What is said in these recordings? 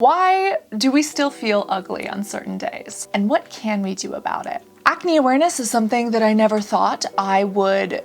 Why do we still feel ugly on certain days? And what can we do about it? Acne awareness is something that I never thought I would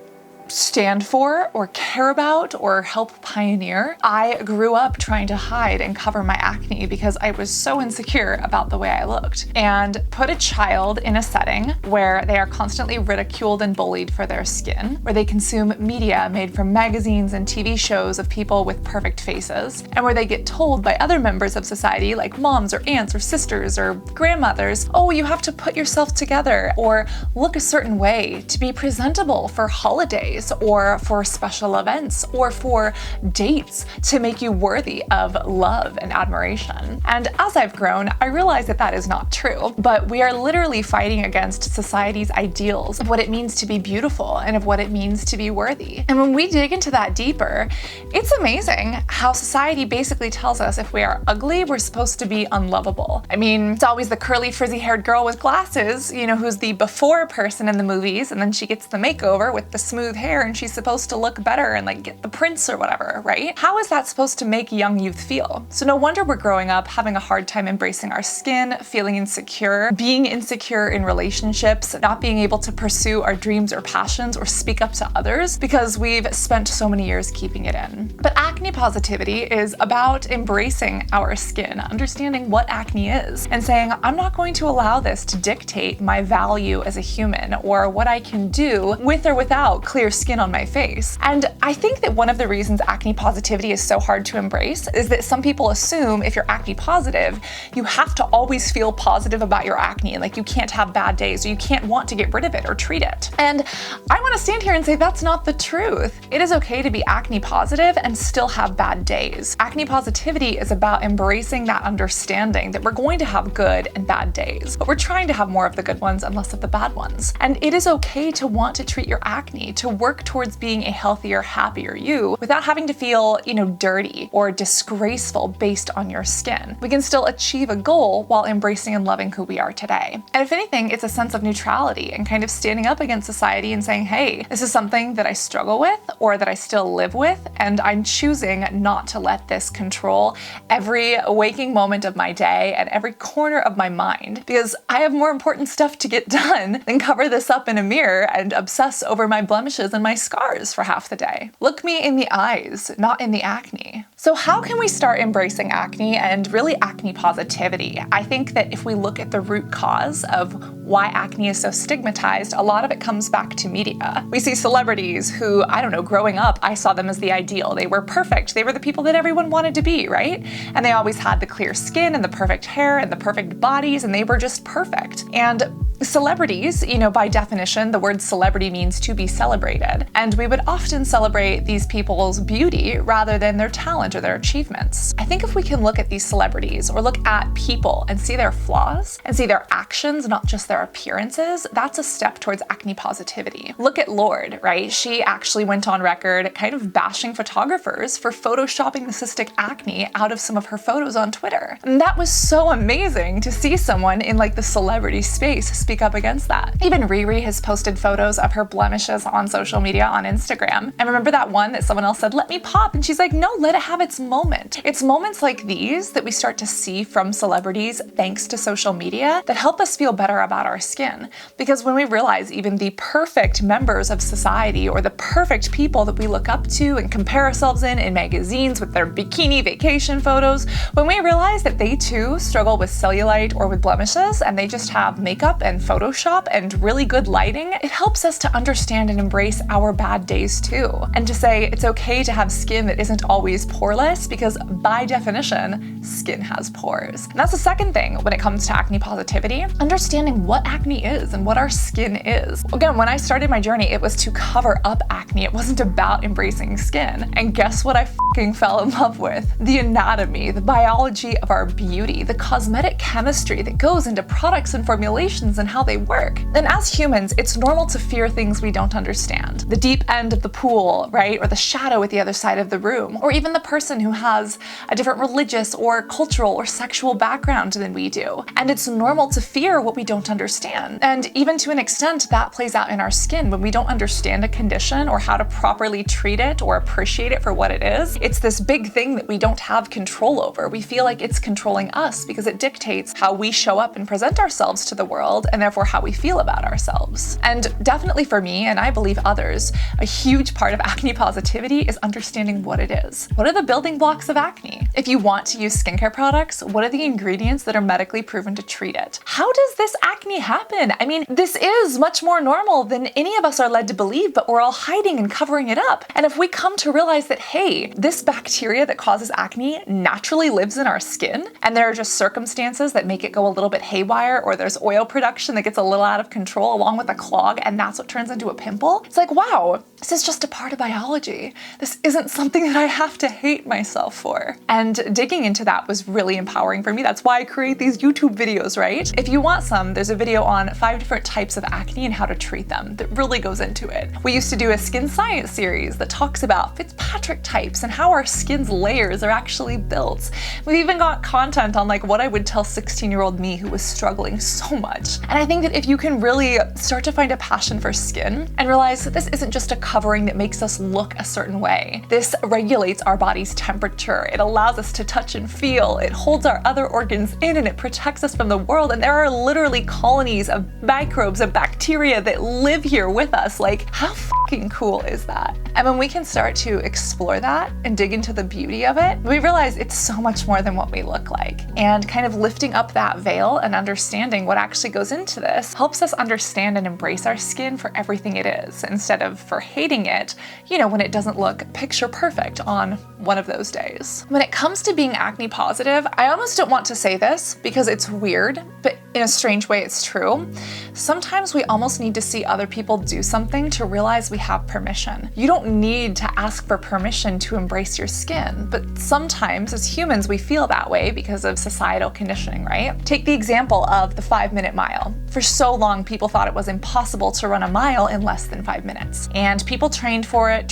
stand for or care about or help pioneer. I grew up trying to hide and cover my acne because I was so insecure about the way I looked. And put a child in a setting where they are constantly ridiculed and bullied for their skin, where they consume media made from magazines and TV shows of people with perfect faces, and where they get told by other members of society like moms or aunts or sisters or grandmothers, oh, you have to put yourself together or look a certain way to be presentable for holidays or for special events or for dates to make you worthy of love and admiration. And as I've grown, I realize that that is not true, but we are literally fighting against society's ideals of what it means to be beautiful and of what it means to be worthy. And when we dig into that deeper, it's amazing how society basically tells us if we are ugly, we're supposed to be unlovable. I mean, it's always the curly, frizzy-haired girl with glasses, you know, who's the before person in the movies, and then she gets the makeover with the smooth hair and she's supposed to look better and like get the prince or whatever, right? How is that supposed to make young youth feel? So no wonder we're growing up having a hard time embracing our skin, feeling insecure, being insecure in relationships, not being able to pursue our dreams or passions or speak up to others because we've spent so many years keeping it in. But acne positivity is about embracing our skin, understanding what acne is, and saying, I'm not going to allow this to dictate my value as a human or what I can do with or without clear skin on my face. And I think that one of the reasons acne positivity is so hard to embrace is that some people assume if you're acne positive, you have to always feel positive about your acne, and like you can't have bad days or you can't want to get rid of it or treat it. And I want to stand here and say that's not the truth. It is okay to be acne positive and still have bad days. Acne positivity is about embracing that understanding that we're going to have good and bad days, but we're trying to have more of the good ones and less of the bad ones. And it is okay to want to treat your acne, to work towards being a healthier, happier you without having to feel, dirty or disgraceful based on your skin. We can still achieve a goal while embracing and loving who we are today. And if anything, it's a sense of neutrality and kind of standing up against society and saying, hey, this is something that I struggle with or that I still live with, and I'm choosing not to let this control every waking moment of my day and every corner of my mind, because I have more important stuff to get done than cover this up in a mirror and obsess over my blemishes and my scars for half the day. Look me in the eyes, not in the acne. So how can we start embracing acne and really acne positivity? I think that if we look at the root cause of why acne is so stigmatized, a lot of it comes back to media. We see celebrities who, growing up, I saw them as the ideal. They were perfect. They were the people that everyone wanted to be, right? And they always had the clear skin and the perfect hair and the perfect bodies, and they were just perfect. And celebrities, by definition, the word celebrity means to be celebrated. And we would often celebrate these people's beauty rather than their talent or their achievements. I think if we can look at these celebrities or look at people and see their flaws and see their actions, not just their appearances, that's a step towards acne positivity. Look at Lorde, right? She actually went on record kind of bashing photographers for photoshopping the cystic acne out of some of her photos on Twitter. And that was so amazing to see someone in like the celebrity space speak up against that. Even Riri has posted photos of her blemishes on social media on Instagram. And remember that one that someone else said, let me pop? And she's like, no, let it have its moment. It's moments like these that we start to see from celebrities thanks to social media that help us feel better about our skin. Because when we realize even the perfect members of society or the perfect people that we look up to and compare ourselves in magazines with their bikini vacation photos, when we realize that they too struggle with cellulite or with blemishes and they just have makeup and Photoshop and really good lighting, it helps us to understand and embrace our bad days too. And to say it's okay to have skin that isn't always poreless, because by definition, skin has pores. And that's the second thing when it comes to acne positivity, understanding what acne is and what our skin is. Again, when I started my journey, it was to cover up acne. It wasn't about embracing skin. And guess what I fucking fell in love with? The anatomy, the biology of our beauty, the cosmetic chemistry that goes into products and formulations and and how they work. And as humans, it's normal to fear things we don't understand. The deep end of the pool, right? Or the shadow at the other side of the room, or even the person who has a different religious or cultural or sexual background than we do. And it's normal to fear what we don't understand. And even to an extent, that plays out in our skin when we don't understand a condition or how to properly treat it or appreciate it for what it is. It's this big thing that we don't have control over. We feel like it's controlling us because it dictates how we show up and present ourselves to the world, and therefore how we feel about ourselves. And definitely for me, and I believe others, a huge part of acne positivity is understanding what it is. What are the building blocks of acne? If you want to use skincare products, what are the ingredients that are medically proven to treat it? How does this acne happen? I mean, this is much more normal than any of us are led to believe, but we're all hiding and covering it up. And if we come to realize that, hey, this bacteria that causes acne naturally lives in our skin, and there are just circumstances that make it go a little bit haywire, or there's oil production that gets a little out of control along with a clog, and that's what turns into a pimple, it's like, wow, this is just a part of biology. This isn't something that I have to hate myself for. And digging into that was really empowering for me. That's why I create these YouTube videos, right? If you want some, there's a video on 5 different types of acne and how to treat them that really goes into it. We used to do a skin science series that talks about Fitzpatrick types and how our skin's layers are actually built. We've even got content on like what I would tell 16-year-old me who was struggling so much. And I think that if you can really start to find a passion for skin and realize that this isn't just a covering that makes us look a certain way. This regulates our body's temperature. It allows us to touch and feel. It holds our other organs in, and it protects us from the world. And there are literally colonies of microbes and bacteria that live here with us. Like, how fucking cool is that? And when we can start to explore that and dig into the beauty of it, we realize it's so much more than what we look like. And kind of lifting up that veil and understanding what actually goes into this helps us understand and embrace our skin for everything it is, instead of for hating it, you know, when it doesn't look picture perfect on one of those days. When it comes to being acne positive, I almost don't want to say this because it's weird, but in a strange way it's true. Sometimes we almost need to see other people do something to realize we have permission. You don't need to ask for permission to embrace your skin, but sometimes as humans we feel that way because of societal conditioning, right? Take the example of the 5-minute mile. For so long people thought it was impossible to run a mile in less than 5 minutes. And people trained for it.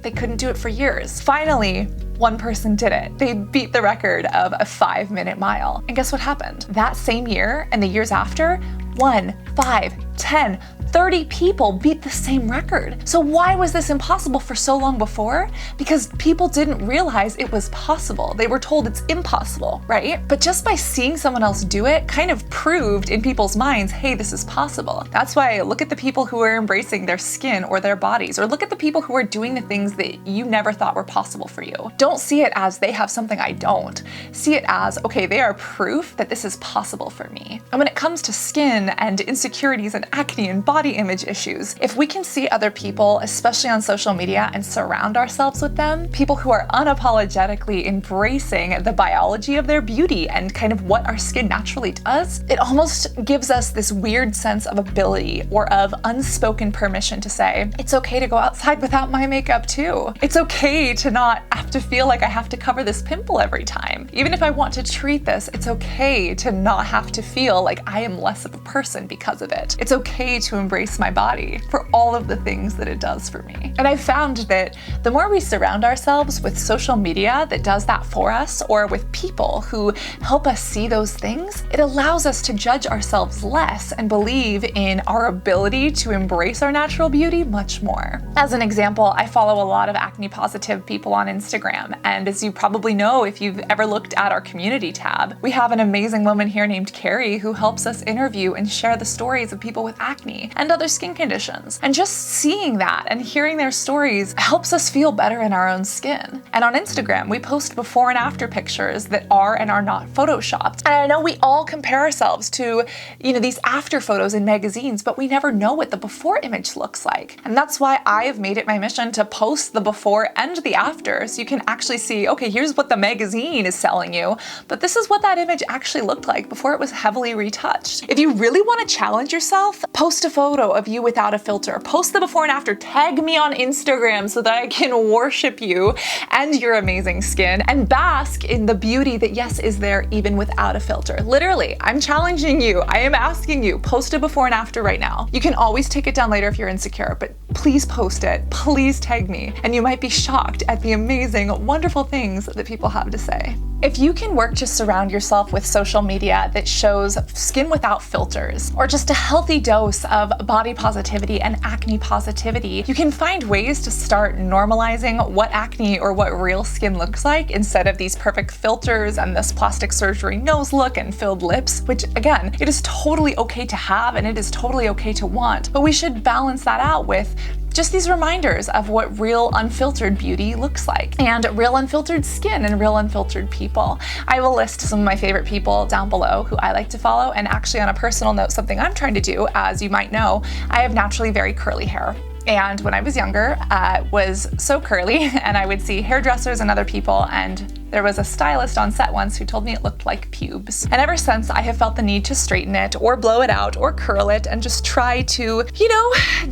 They couldn't do it for years. Finally, one person did it. They beat the record of a 5-minute mile. And guess what happened? That same year and the years after, 1, 5, 10, 30 people beat the same record. So why was this impossible for so long before? Because people didn't realize it was possible. They were told it's impossible, right? But just by seeing someone else do it kind of proved in people's minds, hey, this is possible. That's why look at the people who are embracing their skin or their bodies, or look at the people who are doing the things that you never thought were possible for you. Don't see it as they have something I don't. See it as, okay, they are proof that this is possible for me. And when it comes to skin and insecurities and acne and body image issues, if we can see other people, especially on social media, and surround ourselves with them, people who are unapologetically embracing the biology of their beauty and kind of what our skin naturally does, it almost gives us this weird sense of ability or of unspoken permission to say, it's okay to go outside without my makeup too. It's okay to not have to feel like I have to cover this pimple every time. Even if I want to treat this, it's okay to not have to feel like I am less of a person because of it. It's okay to embrace my body for all of the things that it does for me. And I've found that the more we surround ourselves with social media that does that for us, or with people who help us see those things, it allows us to judge ourselves less and believe in our ability to embrace our natural beauty much more. As an example, I follow a lot of acne positive people on Instagram, and as you probably know if you've ever looked at our community tab, we have an amazing woman here named Carrie who helps us interview and share the stories of people with acne and other skin conditions. And just seeing that and hearing their stories helps us feel better in our own skin. And on Instagram, we post before and after pictures that are and are not photoshopped. And I know we all compare ourselves to, these after photos in magazines, but we never know what the before image looks like. And that's why I have made it my mission to post the before and the after, so you can actually see, okay, here's what the magazine is selling you, but this is what that image actually looked like before it was heavily retouched. If you really want to challenge yourself, post a photo photo of you without a filter. Post the before and after. Tag me on Instagram so that I can worship you and your amazing skin and bask in the beauty that, yes, is there even without a filter. Literally, I'm challenging you. I am asking you, post a before and after right now. You can always take it down later if you're insecure, but please post it. Please tag me. And you might be shocked at the amazing, wonderful things that people have to say. If you can work to surround yourself with social media that shows skin without filters, or just a healthy dose of body positivity and acne positivity, you can find ways to start normalizing what acne or what real skin looks like instead of these perfect filters and this plastic surgery nose look and filled lips, which again, it is totally okay to have and it is totally okay to want, but we should balance that out with just these reminders of what real unfiltered beauty looks like, and real unfiltered skin and real unfiltered people. I will list some of my favorite people down below who I like to follow, and actually on a personal note, something I'm trying to do, as you might know, I have naturally very curly hair. And when I was younger, it was so curly, and I would see hairdressers and other people, and there was a stylist on set once who told me it looked like pubes. And ever since, I have felt the need to straighten it or blow it out or curl it and just try to,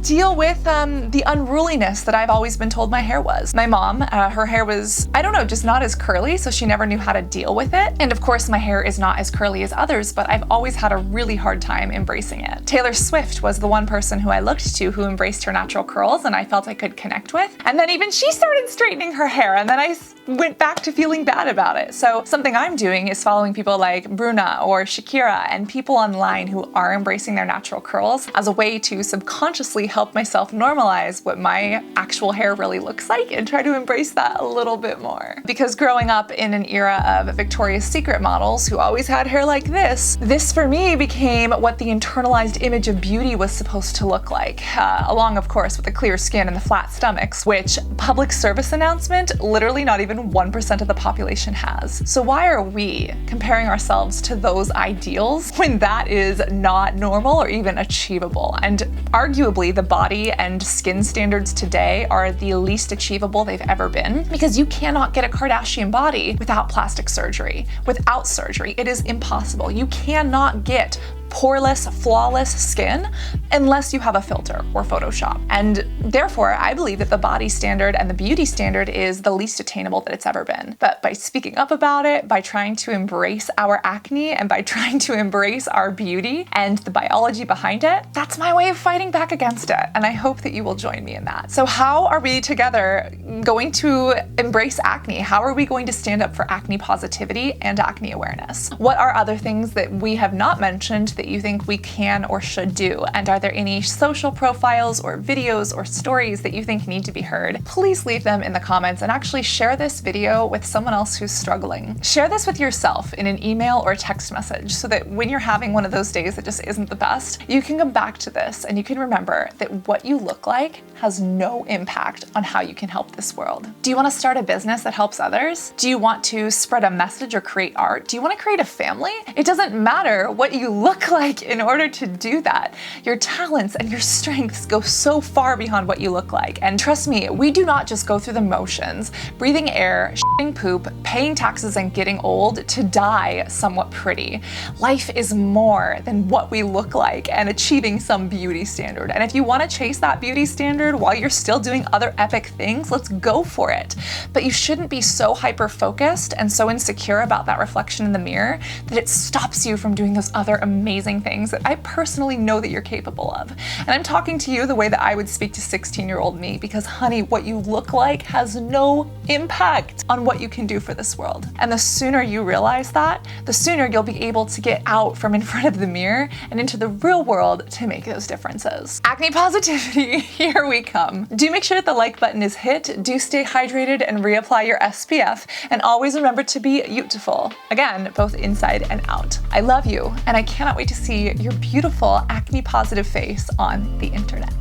deal with the unruliness that I've always been told my hair was. My mom, her hair was, I don't know, just not as curly, so she never knew how to deal with it. And of course, my hair is not as curly as others, but I've always had a really hard time embracing it. Taylor Swift was the one person who I looked to who embraced her natural curls and I felt I could connect with. And then even she started straightening her hair, and then I went back to feeling bad about it. So something I'm doing is following people like Bruna or Shakira and people online who are embracing their natural curls as a way to subconsciously help myself normalize what my actual hair really looks like and try to embrace that a little bit more. Because growing up in an era of Victoria's Secret models who always had hair like this for me became what the internalized image of beauty was supposed to look like, along of course with the clear skin and the flat stomachs, which public service announcement, literally not even 1% of the population has. So why are we comparing ourselves to those ideals when that is not normal or even achievable? And arguably the body and skin standards today are the least achievable they've ever been, because you cannot get a Kardashian body without plastic surgery. Without surgery, it is impossible. You cannot get poreless, flawless skin unless you have a filter or Photoshop. And therefore, I believe that the body standard and the beauty standard is the least attainable that it's ever been. But by speaking up about it, by trying to embrace our acne and by trying to embrace our beauty and the biology behind it, that's my way of fighting back against it. And I hope that you will join me in that. So how are we together going to embrace acne? How are we going to stand up for acne positivity and acne awareness? What are other things that we have not mentioned that you think we can or should do? And are there any social profiles or videos or stories that you think need to be heard? Please leave them in the comments and actually share this video with someone else who's struggling. Share this with yourself in an email or text message so that when you're having one of those days that just isn't the best, you can come back to this and you can remember that what you look like has no impact on how you can help this world. Do you want to start a business that helps others? Do you want to spread a message or create art? Do you want to create a family? It doesn't matter what you look like in order to do that. Your talents and your strengths go so far beyond what you look like. And trust me, we do not just go through the motions, breathing air, shitting poop, paying taxes, and getting old to die somewhat pretty. Life is more than what we look like and achieving some beauty standard. And if you want to chase that beauty standard while you're still doing other epic things, let's go for it. But you shouldn't be so hyper-focused and so insecure about that reflection in the mirror that it stops you from doing those other amazing things that I personally know that you're capable of. And I'm talking to you the way that I would speak to 16-year-old me, because honey, what you look like has no impact on what you can do for this world. And the sooner you realize that, the sooner you'll be able to get out from in front of the mirror and into the real world to make those differences. Acne positivity, here we come. Do make sure that the like button is hit, do stay hydrated and reapply your SPF, and always remember to be beautiful. Again, both inside and out. I love you, and I cannot wait to see your beautiful acne positive face on the internet.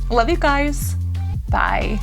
Love you guys. Bye.